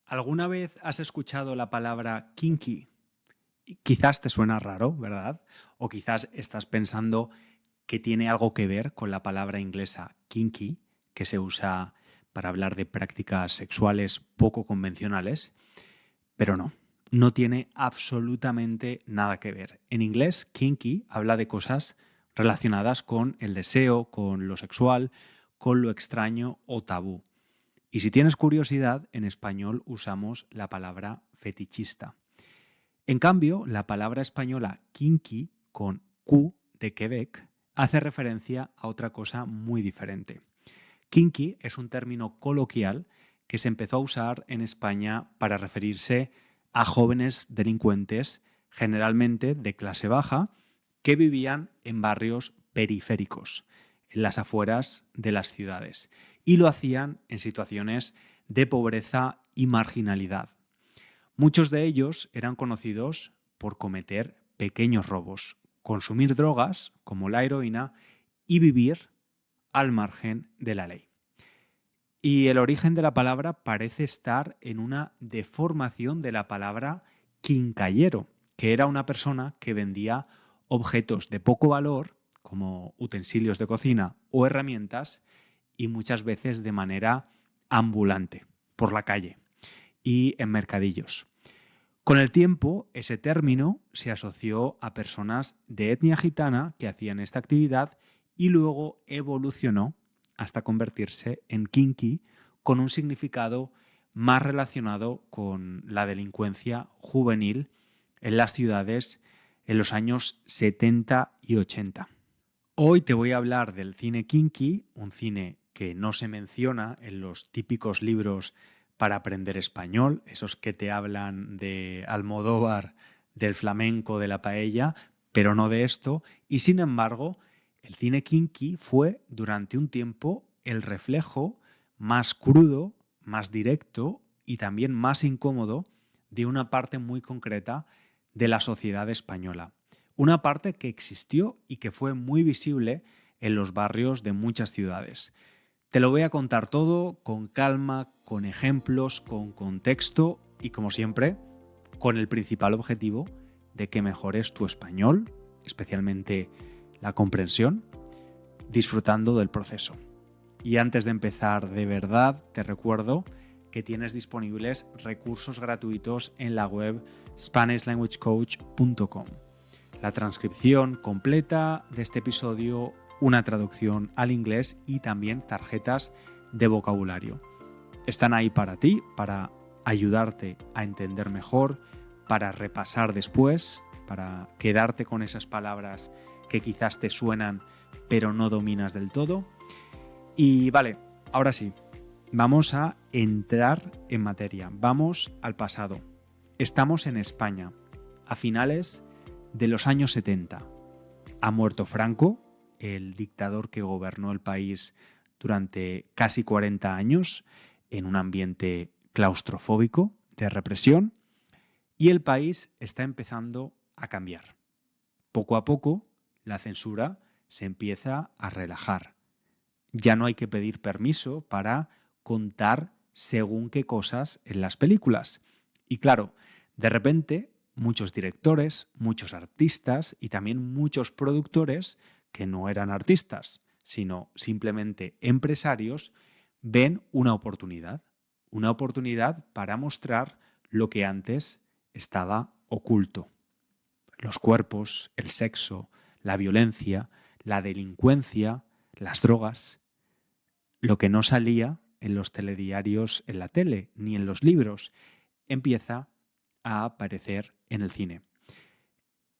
¿Alguna vez has escuchado la palabra kinky? Y quizás te suena raro, ¿verdad? O quizás estás pensando que tiene algo que ver con la palabra inglesa kinky, que se usa para hablar de prácticas sexuales poco convencionales, pero no, no tiene absolutamente nada que ver. En inglés, kinky habla de cosas relacionadas con el deseo, con lo sexual, con lo extraño o tabú. Y si tienes curiosidad, en español usamos la palabra fetichista. En cambio, la palabra española kinky, con Q de Quebec, hace referencia a otra cosa muy diferente. Kinky es un término coloquial que se empezó a usar en España para referirse a jóvenes delincuentes, generalmente de clase baja, que vivían en barrios periféricos, en las afueras de las ciudades, y lo hacían en situaciones de pobreza y marginalidad. Muchos de ellos eran conocidos por cometer pequeños robos, consumir drogas, como la heroína, y vivir al margen de la ley. Y el origen de la palabra parece estar en una deformación de la palabra quincallero, que era una persona que vendía objetos de poco valor, como utensilios de cocina o herramientas, y muchas veces de manera ambulante, por la calle y en mercadillos. Con el tiempo, ese término se asoció a personas de etnia gitana que hacían esta actividad y luego evolucionó hasta convertirse en kinky con un significado más relacionado con la delincuencia juvenil en las ciudades en los años 70 y 80. Hoy te voy a hablar del cine kinky, un cine que no se menciona en los típicos libros para aprender español, esos que te hablan de Almodóvar, del flamenco, de la paella, pero no de esto. Y sin embargo, el cine kinky fue durante un tiempo el reflejo más crudo, más directo y también más incómodo de una parte muy concreta de la sociedad española. Una parte que existió y que fue muy visible en los barrios de muchas ciudades. Te lo voy a contar todo con calma, con ejemplos, con contexto y, como siempre, con el principal objetivo de que mejores tu español, especialmente la comprensión, disfrutando del proceso. Y antes de empezar de verdad, te recuerdo que tienes disponibles recursos gratuitos en la web SpanishLanguageCoach.com. La transcripción completa de este episodio, una traducción al inglés y también tarjetas de vocabulario. Están ahí para ti, para ayudarte a entender mejor, para repasar después, para quedarte con esas palabras que quizás te suenan pero no dominas del todo. Y vale, ahora sí, vamos a entrar en materia. Vamos al pasado. Estamos en España, a finales de los años 70. Ha muerto Franco, el dictador que gobernó el país durante casi 40 años en un ambiente claustrofóbico de represión, y el país está empezando a cambiar. Poco a poco, la censura se empieza a relajar. Ya no hay que pedir permiso para contar según qué cosas en las películas. Y claro, de repente muchos directores, muchos artistas y también muchos productores que no eran artistas, sino simplemente empresarios, ven una oportunidad para mostrar lo que antes estaba oculto. Los cuerpos, el sexo, la violencia, la delincuencia, las drogas, lo que no salía en los telediarios, en la tele, ni en los libros, empieza a aparecer en el cine.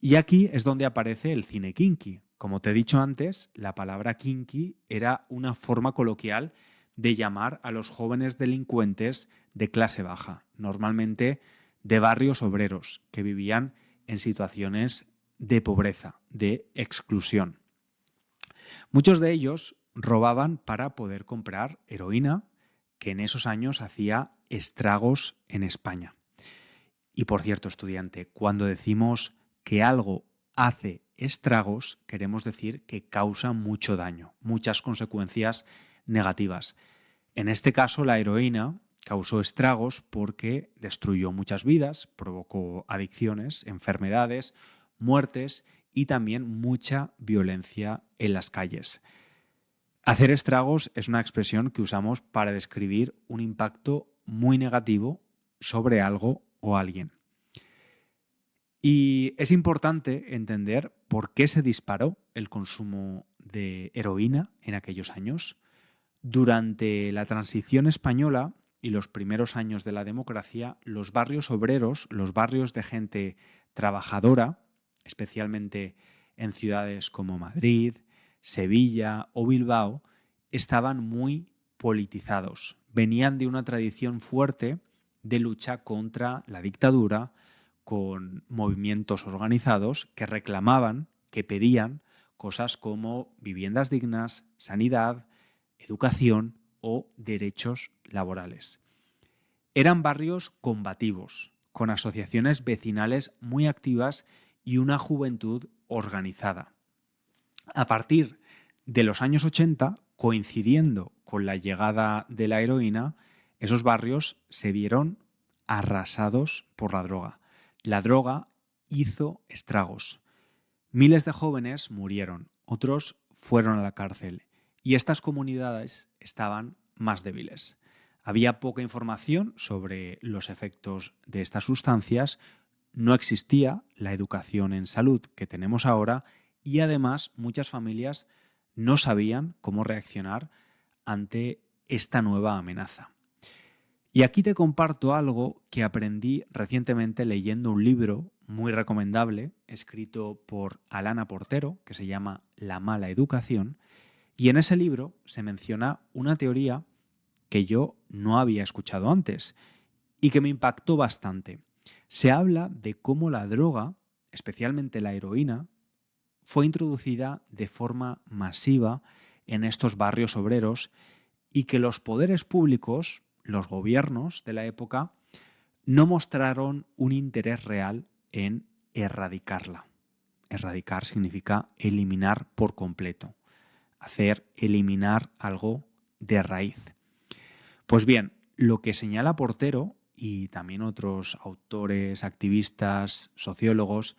Y aquí es donde aparece el cine kinky. Como te he dicho antes, la palabra kinky era una forma coloquial de llamar a los jóvenes delincuentes de clase baja, normalmente de barrios obreros, que vivían en situaciones de pobreza, de exclusión. Muchos de ellos robaban para poder comprar heroína, que en esos años hacía estragos en España. Y por cierto, estudiante, cuando decimos que algo hace estragos, queremos decir que causa mucho daño, muchas consecuencias negativas. En este caso, la heroína causó estragos porque destruyó muchas vidas, provocó adicciones, enfermedades, muertes y también mucha violencia en las calles. Hacer estragos es una expresión que usamos para describir un impacto muy negativo sobre algo o alguien. Y es importante entender por qué se disparó el consumo de heroína en aquellos años. Durante la transición española y los primeros años de la democracia, los barrios obreros, los barrios de gente trabajadora, especialmente en ciudades como Madrid, Sevilla o Bilbao, estaban muy politizados. Venían de una tradición fuerte de lucha contra la dictadura, con movimientos organizados que reclamaban, que pedían cosas como viviendas dignas, sanidad, educación o derechos laborales. Eran barrios combativos, con asociaciones vecinales muy activas y una juventud organizada. A partir de los años 80, coincidiendo con la llegada de la heroína, esos barrios se vieron arrasados por la droga. La droga hizo estragos. Miles de jóvenes murieron, otros fueron a la cárcel y estas comunidades estaban más débiles. Había poca información sobre los efectos de estas sustancias, no existía la educación en salud que tenemos ahora y además muchas familias no sabían cómo reaccionar ante esta nueva amenaza. Y aquí te comparto algo que aprendí recientemente leyendo un libro muy recomendable, escrito por Alana Portero, que se llama La mala educación, y en ese libro se menciona una teoría que yo no había escuchado antes y que me impactó bastante. Se habla de cómo la droga, especialmente la heroína, fue introducida de forma masiva en estos barrios obreros y que los poderes públicos, los gobiernos de la época, no mostraron un interés real en erradicarla. Erradicar significa eliminar por completo, eliminar algo de raíz. Pues bien, lo que señala Portero y también otros autores, activistas, sociólogos,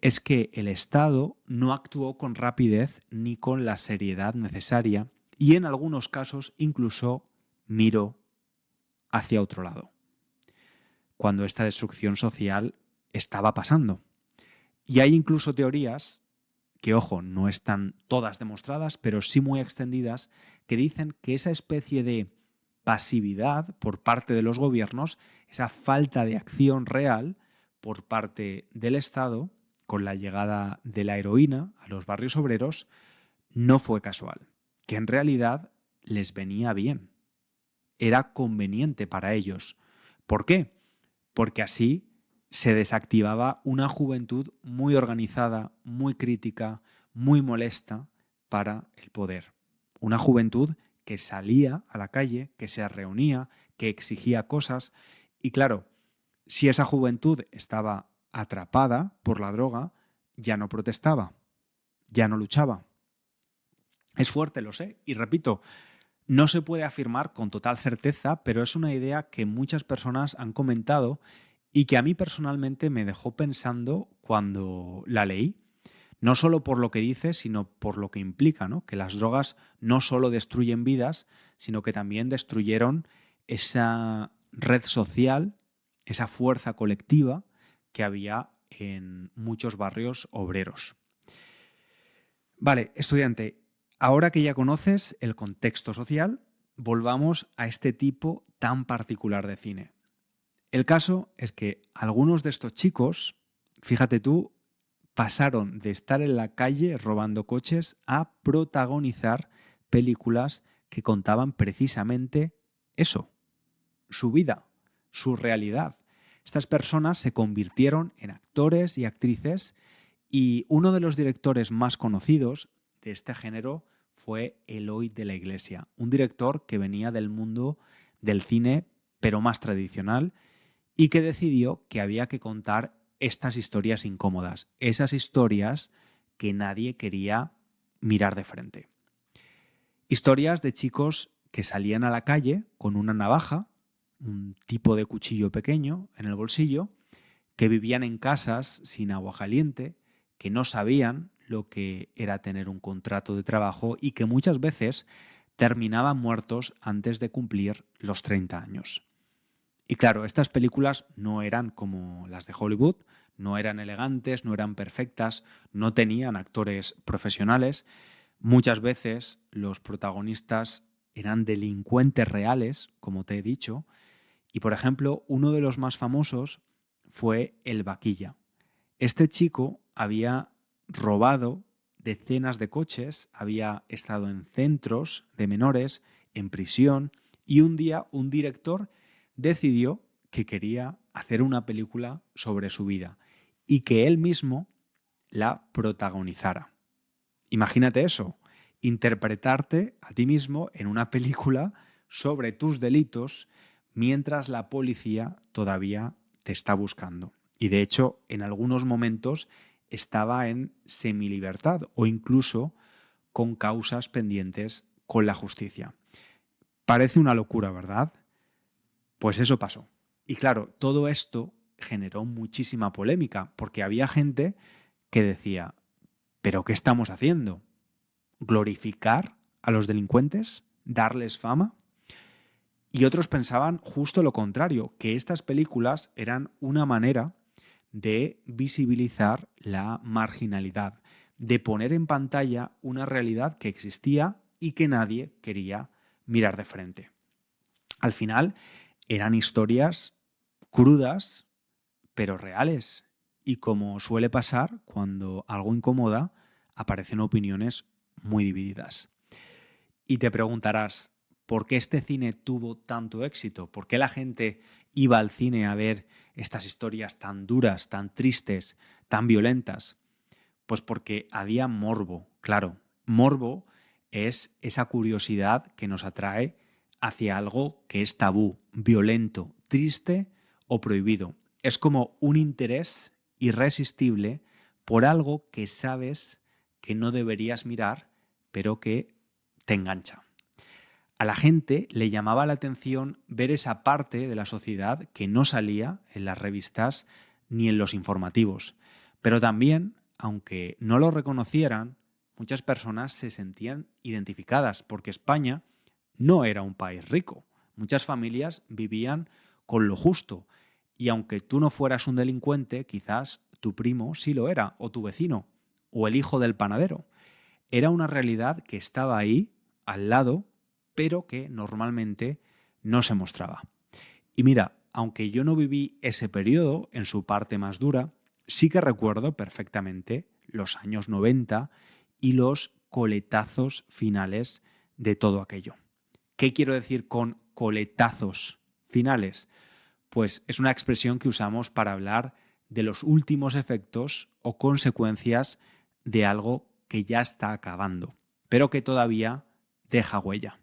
es que el Estado no actuó con rapidez ni con la seriedad necesaria y en algunos casos incluso miró hacia otro lado, cuando esta destrucción social estaba pasando. Y hay incluso teorías que, ojo, no están todas demostradas, pero sí muy extendidas, que dicen que esa especie de pasividad por parte de los gobiernos, esa falta de acción real por parte del Estado, con la llegada de la heroína a los barrios obreros, no fue casual, que en realidad les venía bien. Era conveniente para ellos. ¿Por qué? Porque así se desactivaba una juventud muy organizada, muy crítica, muy molesta para el poder. Una juventud que salía a la calle, que se reunía, que exigía cosas. Y claro, si esa juventud estaba atrapada por la droga, ya no protestaba, ya no luchaba. Es fuerte, lo sé, y repito, no se puede afirmar con total certeza, pero es una idea que muchas personas han comentado y que a mí personalmente me dejó pensando cuando la leí. No solo por lo que dice, sino por lo que implica, ¿no? Que las drogas no solo destruyen vidas, sino que también destruyeron esa red social, esa fuerza colectiva que había en muchos barrios obreros. Vale, estudiante, ahora que ya conoces el contexto social, volvamos a este tipo tan particular de cine. El caso es que algunos de estos chicos, fíjate tú, pasaron de estar en la calle robando coches a protagonizar películas que contaban precisamente eso, su vida, su realidad. Estas personas se convirtieron en actores y actrices y uno de los directores más conocidos de este género fue Eloy de la Iglesia, un director que venía del mundo del cine, pero más tradicional, y que decidió que había que contar estas historias incómodas, esas historias que nadie quería mirar de frente. Historias de chicos que salían a la calle con una navaja, un tipo de cuchillo pequeño en el bolsillo, que vivían en casas sin agua caliente, que no sabían lo que era tener un contrato de trabajo y que muchas veces terminaban muertos antes de cumplir los 30 años. Y claro, estas películas no eran como las de Hollywood, no eran elegantes, no eran perfectas, no tenían actores profesionales. Muchas veces los protagonistas eran delincuentes reales, como te he dicho, y por ejemplo, uno de los más famosos fue el Vaquilla. Este chico había robado decenas de coches, había estado en centros de menores, en prisión, y un día un director decidió que quería hacer una película sobre su vida y que él mismo la protagonizara. Imagínate eso, interpretarte a ti mismo en una película sobre tus delitos mientras la policía todavía te está buscando. Y de hecho, en algunos momentos estaba en semilibertad o incluso con causas pendientes con la justicia. Parece una locura, ¿verdad? Pues eso pasó. Y claro, todo esto generó muchísima polémica porque había gente que decía, ¿pero qué estamos haciendo? ¿Glorificar a los delincuentes? ¿Darles fama? Y otros pensaban justo lo contrario, que estas películas eran una manera de visibilizar la marginalidad, de poner en pantalla una realidad que existía y que nadie quería mirar de frente. Al final eran historias crudas, pero reales. Y como suele pasar, cuando algo incomoda, aparecen opiniones muy divididas. Y te preguntarás, ¿por qué este cine tuvo tanto éxito? ¿Por qué la gente iba al cine a ver estas historias tan duras, tan tristes, tan violentas? Pues porque había morbo, claro. Morbo es esa curiosidad que nos atrae hacia algo que es tabú, violento, triste o prohibido. Es como un interés irresistible por algo que sabes que no deberías mirar, pero que te engancha. A la gente le llamaba la atención ver esa parte de la sociedad que no salía en las revistas ni en los informativos. Pero también, aunque no lo reconocieran, muchas personas se sentían identificadas porque España no era un país rico. Muchas familias vivían con lo justo y aunque tú no fueras un delincuente, quizás tu primo sí lo era, o tu vecino, o el hijo del panadero. Era una realidad que estaba ahí, al lado, pero que normalmente no se mostraba. Y mira, aunque yo no viví ese periodo en su parte más dura, sí que recuerdo perfectamente los años 90 y los coletazos finales de todo aquello. ¿Qué quiero decir con coletazos finales? Pues es una expresión que usamos para hablar de los últimos efectos o consecuencias de algo que ya está acabando, pero que todavía deja huella.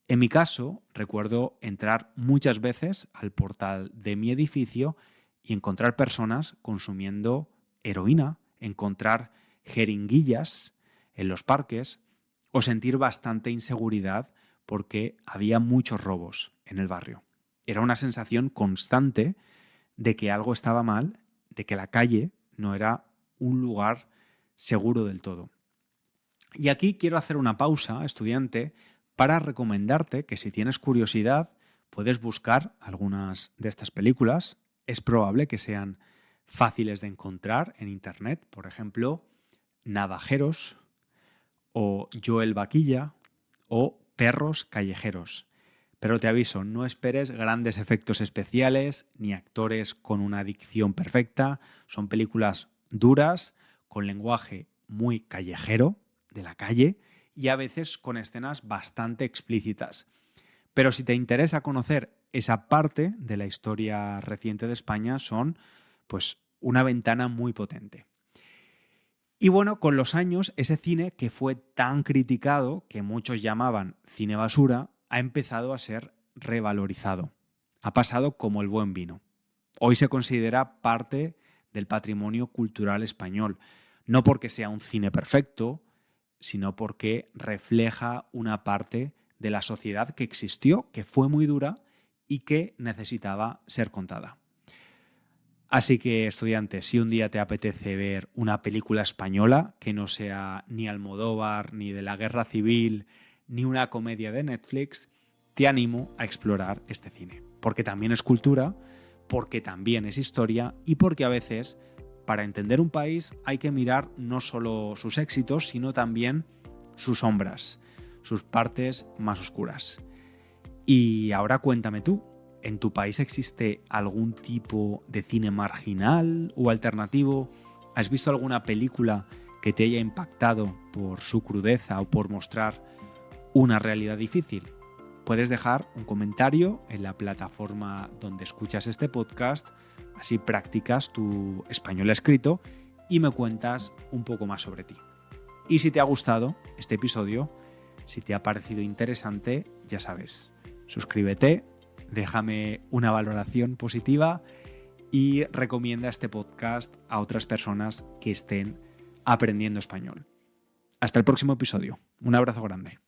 En mi caso, recuerdo entrar muchas veces al portal de mi edificio y encontrar personas consumiendo heroína, encontrar jeringuillas en los parques o sentir bastante inseguridad porque había muchos robos en el barrio. Era una sensación constante de que algo estaba mal, de que la calle no era un lugar seguro del todo. Y aquí quiero hacer una pausa, estudiante, para recomendarte que si tienes curiosidad puedes buscar algunas de estas películas. Es probable que sean fáciles de encontrar en internet, por ejemplo, Navajeros o Joel Vaquilla o Perros callejeros. Pero te aviso, no esperes grandes efectos especiales ni actores con una dicción perfecta. Son películas duras, con lenguaje muy callejero, de la calle, y a veces con escenas bastante explícitas. Pero si te interesa conocer esa parte de la historia reciente de España, son pues una ventana muy potente. Y bueno, con los años, ese cine que fue tan criticado, que muchos llamaban cine basura, ha empezado a ser revalorizado. Ha pasado como el buen vino. Hoy se considera parte del patrimonio cultural español, no porque sea un cine perfecto, sino porque refleja una parte de la sociedad que existió, que fue muy dura y que necesitaba ser contada. Así que, estudiante, si un día te apetece ver una película española que no sea ni Almodóvar, ni de la Guerra Civil, ni una comedia de Netflix, te animo a explorar este cine. Porque también es cultura, porque también es historia y porque a veces, para entender un país, hay que mirar no solo sus éxitos, sino también sus sombras, sus partes más oscuras. Y ahora cuéntame tú, ¿en tu país existe algún tipo de cine marginal o alternativo? ¿Has visto alguna película que te haya impactado por su crudeza o por mostrar una realidad difícil? Puedes dejar un comentario en la plataforma donde escuchas este podcast, así practicas tu español escrito y me cuentas un poco más sobre ti. Y si te ha gustado este episodio, si te ha parecido interesante, ya sabes, suscríbete, déjame una valoración positiva y recomienda este podcast a otras personas que estén aprendiendo español. Hasta el próximo episodio. Un abrazo grande.